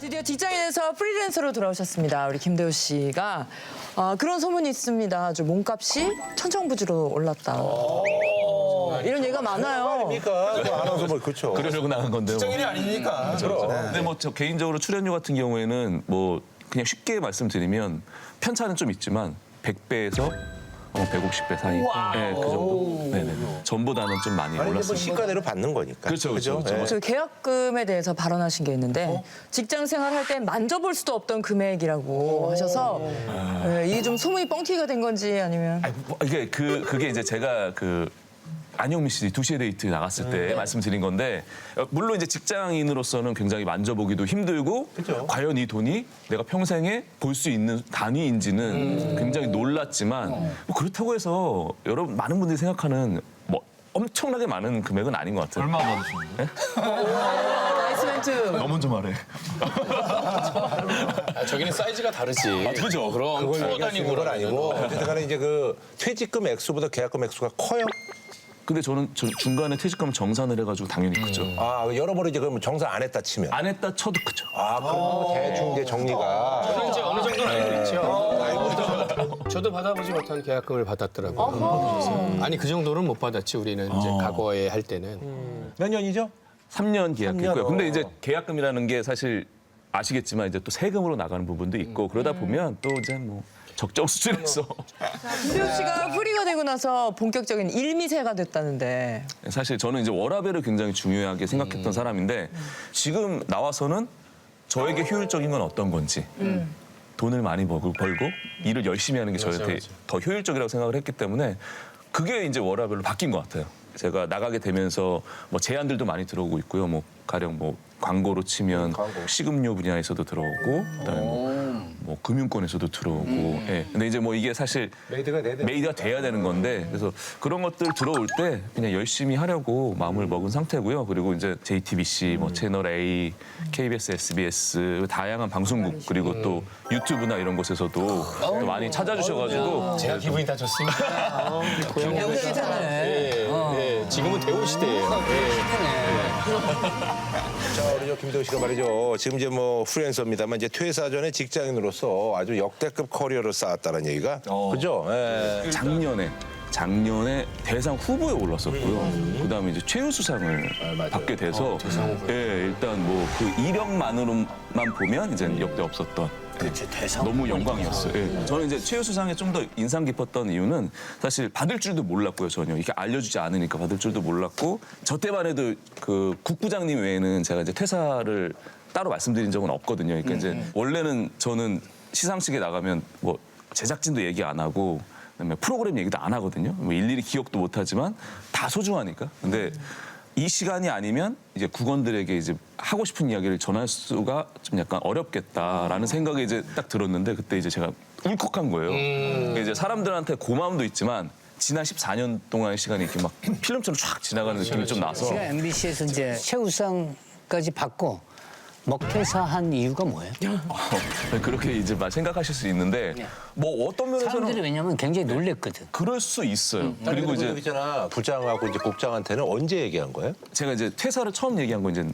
드디어 직장인에서 프리랜서로 돌아오셨습니다. 우리 김대호 씨가 그런 소문이 있습니다. 아주 몸값이 천정부지로 올랐다. 이런 얘기가 많아요. 그러니까 아나운서 뭐 그렇죠. 그러려고 나간 건데요. 직장인이 아니니까. 근데 뭐 저 개인적으로 출연료 같은 경우에는 뭐 그냥 쉽게 말씀드리면 편차는 좀 있지만 100배에서 150배 사이. 네, 그 정도. 네네. 전보다는 좀 많이 아니 뭐 올랐습니다. 시가대로 받는 거니까. 그렇죠, 그렇죠. 예. 저 계약금에 대해서 발언하신 게 있는데 직장 생활할 때 만져볼 수도 없던 금액이라고 하셔서 이게 좀 소문이 뻥튀기가 된 건지 아니면 아니, 뭐 이게 그게 이제 제가 안영미 씨 2시에 데이트 나갔을 때 말씀드린 건데 물론 이제 직장인으로서는 굉장히 만져보기도 힘들고 그죠. 과연 이 돈이 내가 평생에 볼 수 있는 단위인지는 굉장히 놀랐지만 뭐 그렇다고 해서 여러분 많은 분들이 생각하는 뭐 엄청나게 많은 금액은 아닌 것 같아요. 얼마 받으시는 거예요? 나이스 멘트. 너 먼저 말해. 저기는 사이즈가 다르지. 그죠? 그럼 그걸 투어 얘기할 수 있는 다니고 건 아니고 어쨌든 간에 이제 그 퇴직금 액수보다 계약금 액수가 커요. 근데 저는 중간에 퇴직금 정산을 해가지고 당연히 크죠. 아 여러모로 이제 그러면 정산 안 했다 치면. 안 했다 쳐도 크죠. 아 그럼 대충 이제 정리가. 저는 이제 어느 정도는 알고 있죠. 저도 받아보지 못한 계약금을 받았더라고요. 아니 그 정도는 못 받았지 우리는 이제 과거에 할 때는. 몇 년이죠? 3년 계약했고요. 3년. 근데 이제 계약금이라는 게 사실 아시겠지만 이제 또 세금으로 나가는 부분도 있고 그러다 보면 또 이제 뭐 적정 수준에서 김대호 씨가 프리가 되고 나서 본격적인 일미세가 됐다는데 사실 저는 이제 워라밸을 굉장히 중요하게 생각했던 사람인데 지금 나와서는 저에게 효율적인 건 어떤 건지 돈을 많이 벌고 일을 열심히 하는 게 저한테 더 효율적이라고 생각을 했기 때문에 그게 이제 워라밸로 바뀐 것 같아요. 제가 나가게 되면서 뭐 제안들도 많이 들어오고 있고요. 뭐 가령 뭐 광고로 치면 식음료 분야에서도 들어오고 그다음에 뭐 금융권에서도 들어오고. 예. 근데 이제 뭐 이게 사실 메이드가 돼야 되는 건데 그래서 그런 것들 들어올 때 그냥 열심히 하려고 마음을 먹은 상태고요. 그리고 이제 JTBC, 뭐 채널 A, KBS, SBS 다양한 방송국 그리고 또 유튜브나 이런 곳에서도 또 많이 찾아주셔가지고 제가 기분이 다 좋습니다. 김대호 씨잖아요. 예, 지금은 대호 시대예요. 자 우리 저 김대호 씨가 말이죠. 지금 이제 뭐 프리랜서입니다만 이제 퇴사 전에 직장인으로서 아주 역대급 커리어를 쌓았다는 얘기가 그죠? 예. 작년에 대상 후보에 올랐었고요. 그다음에 이제 최우수상을 받게 돼서 예, 일단 뭐 그 이력만으로만 보면 이제 역대 없었던 너무 영광이었어요. 예. 저는 이제 최우수상에 좀 더 인상 깊었던 이유는 사실 받을 줄도 몰랐고요, 전혀. 이렇게 알려주지 않으니까 받을 줄도 몰랐고 저 때만 해도 그 국부장님 외에는 제가 이제 퇴사를 따로 말씀드린 적은 없거든요. 그러니까 이제 원래는 저는 시상식에 나가면 뭐 제작진도 얘기 안 하고 그다음에 프로그램 얘기도 안 하거든요. 뭐 일일이 기억도 못 하지만 다 소중하니까. 근데 이 시간이 아니면 이제 국원들에게 이제 하고 싶은 이야기를 전할 수가 좀 약간 어렵겠다라는 생각이 이제 딱 들었는데 그때 이제 제가 울컥한 거예요. 그러니까 이제 사람들한테 고마움도 있지만 지난 14년 동안의 시간이 이렇게 막 필름처럼 쫙 지나가는 느낌이 좀 나서 제가 MBC에서 이제 최우상까지 받고 먹퇴사한 이유가 뭐예요? 그렇게 이제 막 생각하실 수 있는데 뭐 어떤 면에서는 사람들이 왜냐면 굉장히 놀랬거든. 그럴 수 있어요. 그리고 이제 있잖아 부장하고 이제 국장한테는 언제 얘기한 거예요? 제가 이제 퇴사를 처음 얘기한 건 이제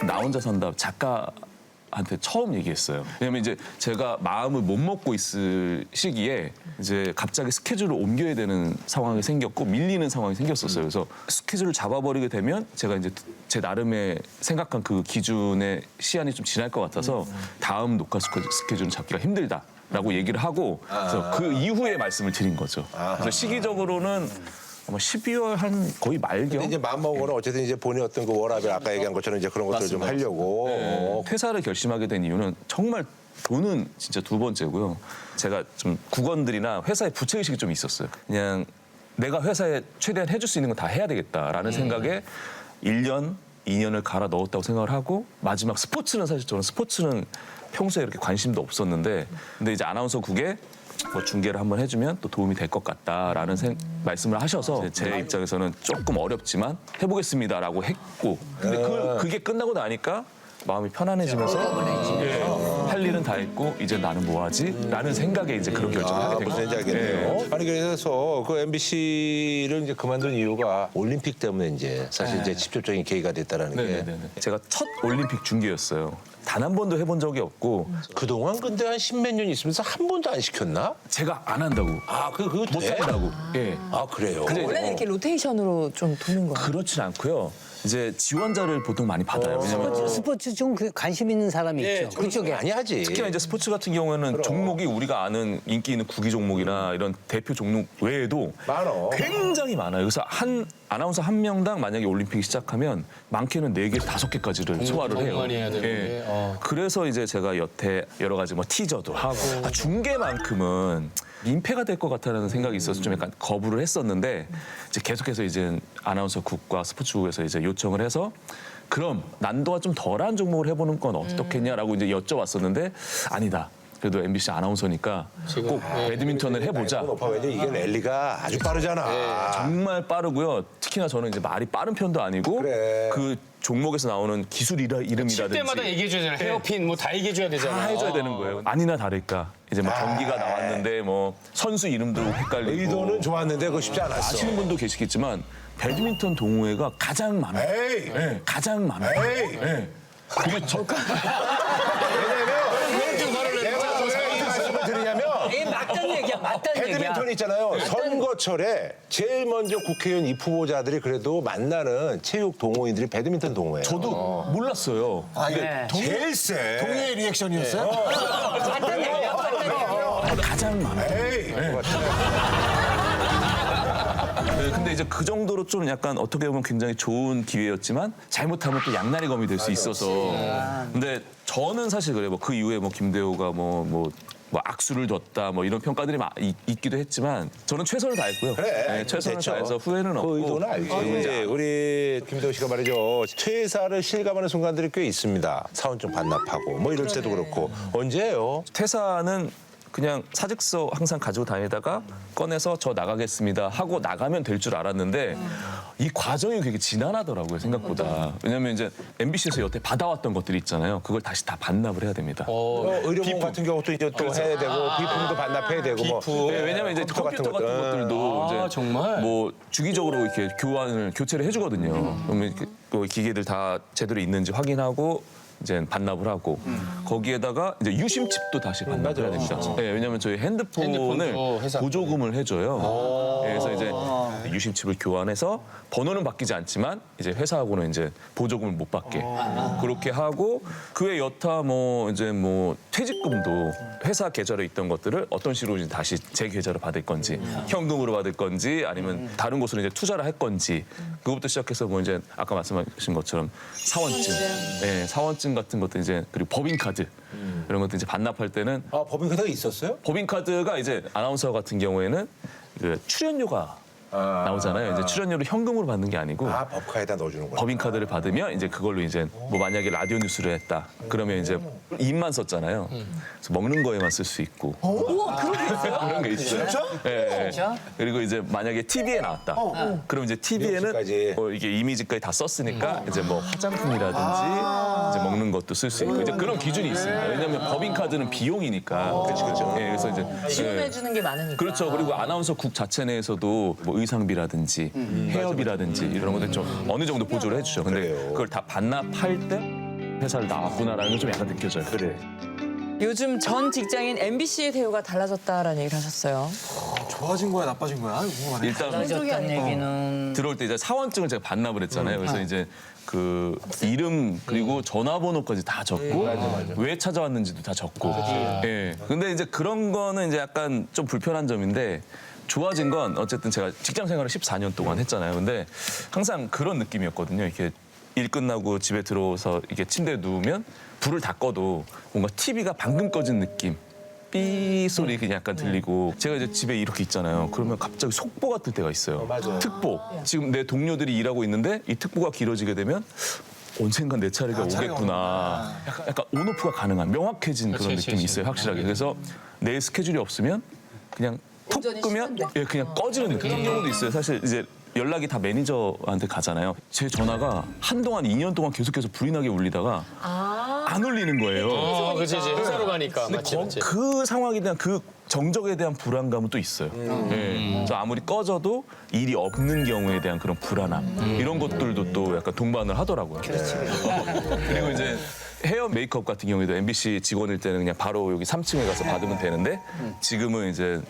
나 혼자 산다 작가한테 처음 얘기했어요. 왜냐면 이제 제가 마음을 못 먹고 있을 시기에 이제 갑자기 스케줄을 옮겨야 되는 상황이 생겼고 밀리는 상황이 생겼었어요. 그래서 스케줄을 잡아버리게 되면 제가 이제 제 나름의 생각한 그 기준의 시한이 좀 지날 것 같아서 다음 녹화 스케줄은 잡기가 힘들다라고 얘기를 하고 그래서 그 이후에 말씀을 드린 거죠. 그래서 시기적으로는 아마 12월 한 거의 말경. 근데 이제 마음먹으로 어쨌든 이제 본의 어떤 그 워라밸 아까 얘기한 것처럼 이제 그런 것들을 좀 하려고. 퇴사를 결심하게 된 이유는 정말 돈은 진짜 두 번째고요. 제가 좀 국원들이나 회사에 부채의식이 좀 있었어요. 그냥 내가 회사에 최대한 해줄 수 있는 건 다 해야 되겠다라는 생각에 1년, 2년을 갈아 넣었다고 생각을 하고 마지막 스포츠는 사실 저는 스포츠는 평소에 이렇게 관심도 없었는데 근데 이제 아나운서국에 뭐 중계를 한번 해주면 또 도움이 될 것 같다라는 말씀을 하셔서 제 입장에서는 조금 어렵지만 해보겠습니다라고 했고 근데 그게 끝나고 나니까 마음이 편안해지면서 할 일은 다 했고 이제 나는 뭐하지? 라는 생각에 이제 그런 결정을 하게 된 무슨 거예요. 얘기인지 알겠네요. 아니 그래서 그 MBC를 이제 그만둔 이유가 올림픽 때문에 이제 사실 이제 직접적인 계기가 됐다라는 게. 네네네. 제가 첫 올림픽 중계였어요. 단 한 번도 해본 적이 없고 그동안 근데 한 십몇 년 있으면서 한 번도 안 시켰나? 제가 안 한다고. 그거 못 돼? 한다고. 예. 그래요? 원래는 이렇게 로테이션으로 좀 도는 거예요. 그렇진 않고요. 이제 지원자를 보통 많이 받아요. 왜냐면 스포츠 좀 관심 있는 사람이 있죠. 그쪽에. 많이 하지. 특히나 이제 스포츠 같은 경우에는 종목이 우리가 아는 인기 있는 구기 종목이나 이런 대표 종목 외에도 많어. 굉장히 많아요. 그래서 한 아나운서 한 명당 만약에 올림픽이 시작하면 많게는 4개, 5개까지를 소화를 해요. 많이 해야 되는데. 그래서 이제 제가 여태 여러 가지 뭐 티저도 하고 중계만큼은 민폐가 될 것 같다는 생각이 있어서 좀 약간 거부를 했었는데 이제 계속해서 이제 아나운서국과 스포츠국에서 이제 요청을 해서 그럼 난도가 좀 덜한 종목을 해보는 건 어떻겠냐라고 이제 여쭤봤었는데 아니다. 그래도 MBC 아나운서니까 꼭 배드민턴을 해보자. 왜냐면 이게 랠리가 아주 빠르잖아. 정말 빠르고요. 특히나 저는 이제 말이 빠른 편도 아니고 그래. 그 종목에서 나오는 기술 이름이라든지 칠 때마다 얘기해줘야 되잖아. 헤어핀 뭐 다 얘기해줘야 되잖아. 다 해줘야 되는 거예요. 아니나 다를까. 이제 뭐 경기가 나왔는데 뭐 선수 이름도 헷갈리고 의도는 좋았는데 그거 쉽지 않았어. 아시는 분도 계시겠지만 배드민턴 동호회가 가장 많아요. 에이! 네, 가장 많아요. 에이! 네. 그게 저 내가 왜 이 말씀을 드리냐면 맞단 얘기야, 맞단 얘기야. 배드민턴 있잖아요. 선거철에 제일 먼저 국회의원 입 후보자들이 그래도 만나는 체육 동호인들이 배드민턴 동호회예요. 저도 몰랐어요. 네. 제일 세. 동의의 리액션이었어요? 맞단 얘기야, 맞단 얘기야. 가장 많아요. 에이. 네, 근데 이제 그 정도로 좀 약간 어떻게 보면 굉장히 좋은 기회였지만 잘못하면 또 양날의 검이 될 수 있어서. 근데 저는 사실 그래요. 뭐 그 이후에 뭐 김대호가 뭐 악수를 뒀다 뭐 이런 평가들이 있기도 했지만 저는 최선을 다했고요. 그래. 네, 최선을 됐죠. 다해서 후회는 없고. 그 의도는 알지. 이제 우리 김대호 씨가 말이죠. 퇴사를 실감하는 순간들이 꽤 있습니다. 사원증 반납하고 뭐 이럴 때도 그렇고. 언제예요? 퇴사는 그냥 사직서 항상 가지고 다니다가 꺼내서 저 나가겠습니다 하고 나가면 될 줄 알았는데 이 과정이 되게 지난하더라고요 생각보다. 왜냐면 이제 MBC에서 여태 받아왔던 것들이 있잖아요. 그걸 다시 다 반납을 해야 됩니다. 의료보험 같은 경우도 이제 또 해야 되고 비품도 반납해야 되고 뭐. 네, 왜냐면 이제 컴퓨터 같은 것들도 이제 정말? 뭐 주기적으로 이렇게 교체를 해주거든요. 그러면 이렇게 그 기계들 다 제대로 있는지 확인하고 이제 반납을 하고 거기에다가 이제 유심칩도 다시 반납을 해야 됩니다. 네, 왜냐하면 저희 핸드폰을 핸드폰도 회사 보조금을 해줘요. 네, 그래서 이제 유심칩을 교환해서 번호는 바뀌지 않지만 이제 회사하고는 이제 보조금을 못 받게 그렇게 하고 그외 여타 뭐 이제 뭐 퇴직금도 회사 계좌로 있던 것들을 어떤 식으로 이제 다시 제 계좌로 받을 건지 현금으로 받을 건지 아니면 다른 곳으로 이제 투자를 할 건지 그것부터 시작해서 뭐 이제 아까 말씀하신 것처럼 사원증, 네, 사원증 같은 것도 이제 그리고 법인카드 이런 것도 이제 반납할 때는 법인카드가 있었어요? 법인카드가 이제 아나운서 같은 경우에는 그 출연료가 나오잖아요. 이제 출연료를 현금으로 받는 게 아니고 법카에다 넣어주는 거야. 법인카드를 받으면 이제 그걸로 이제 뭐 만약에 라디오 뉴스를 했다 그러면 이제 입만 썼잖아요. 그래서 먹는 거에만 쓸 수 있고 우와, 그런 게 있어요? 그런 게 있어요. 네. 그리고 이제 만약에 TV에 나왔다. 그럼 이제 TV에는 이미지까지. 이게 이미지까지 다 썼으니까 이제 뭐 화장품이라든지 이제 먹는 것도 쓸 수 있고 이제 그런 기준이 있습니다. 왜냐하면 법인카드는 비용이니까. 그렇죠. 네, 그래서 이제 지원해주는 게 많으니까. 그렇죠. 그리고 아나운서국 자체 내에서도 뭐 의상비라든지 헤어비라든지 이런 것들 좀 어느 정도 보조를 해주죠. 근데 그래요. 그걸 다 반납할 때 회사를 나왔구나라는 건 좀 약간 느껴져요. 그래. 요즘 전 직장인 MBC의 대우가 달라졌다라는 얘기를 하셨어요. 좋아진 거야, 나빠진 거야? 아유, 궁금하네. 일단 떨어졌다는 얘기는 들어올 때 이제 사원증을 제가 반납을 했잖아요. 그래서 이제 그 이름 그리고 전화번호까지 다 적고 왜 찾아왔는지도 다 적고. 예. 근데 이제 그런 거는 이제 약간 좀 불편한 점인데 좋아진 건 어쨌든 제가 직장 생활을 14년 동안 했잖아요. 근데 항상 그런 느낌이었거든요. 이렇게 일 끝나고 집에 들어와서 이렇게 침대에 누우면 불을 다 꺼도 뭔가 TV가 방금 꺼진 느낌. 삐 소리 그냥 약간 들리고 제가 이제 집에 이렇게 있잖아요. 그러면 갑자기 속보가 뜰 때가 있어요. 특보. 지금 내 동료들이 일하고 있는데 이 특보가 길어지게 되면 언젠간 내 차례가 오겠구나. 약간 온오프가 가능한 명확해진 그런 느낌이 있어요. 확실하게. 그래서 내 스케줄이 없으면 그냥 톡 온전히 끄면 쉬는데. 예, 그냥 꺼지는 느낌. 그런 경우도 있어요. 사실 이제 연락이 다 매니저한테 가잖아요. 제 전화가 한동안 2년 동안 계속해서 불이 나게 울리다가 안 울리는 거예요. 그치, 이제 회사로 가니까. 맞지, 맞지. 그 상황에 대한 그 정적에 대한 불안감은 또 있어요. 예. 그래서 아무리 꺼져도 일이 없는 경우에 대한 그런 불안함 이런 것들도 또 약간 동반을 하더라고요. 그리고 이제 헤어 메이크업 같은 경우에도 MBC 직원일 때는 그냥 바로 여기 3층에 가서 받으면 되는데 지금은 이제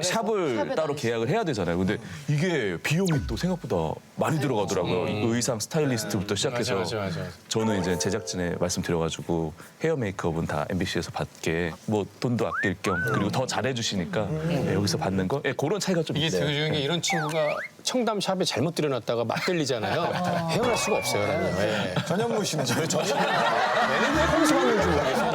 샵을 따로 계약을 해야 되잖아요. 근데 이게 비용이 또 생각보다 많이 들어가더라고요. 의상 스타일리스트부터 시작해서 맞아. 저는 이제 제작진에 말씀드려가지고 헤어 메이크업은 다 MBC에서 받게 뭐 돈도 아낄 겸 그리고 더 잘해주시니까 여기서 받는 거 그런 차이가 좀 이게 있어요. 되게 중요한 게 이런 친구가 청담 샵에 잘못 들여놨다가 맞들리잖아요. 헤어날 수가 없어요. 그러면. 예. 전현무 씨는 저 매니저 콩수 받는 줄 모르겠어요.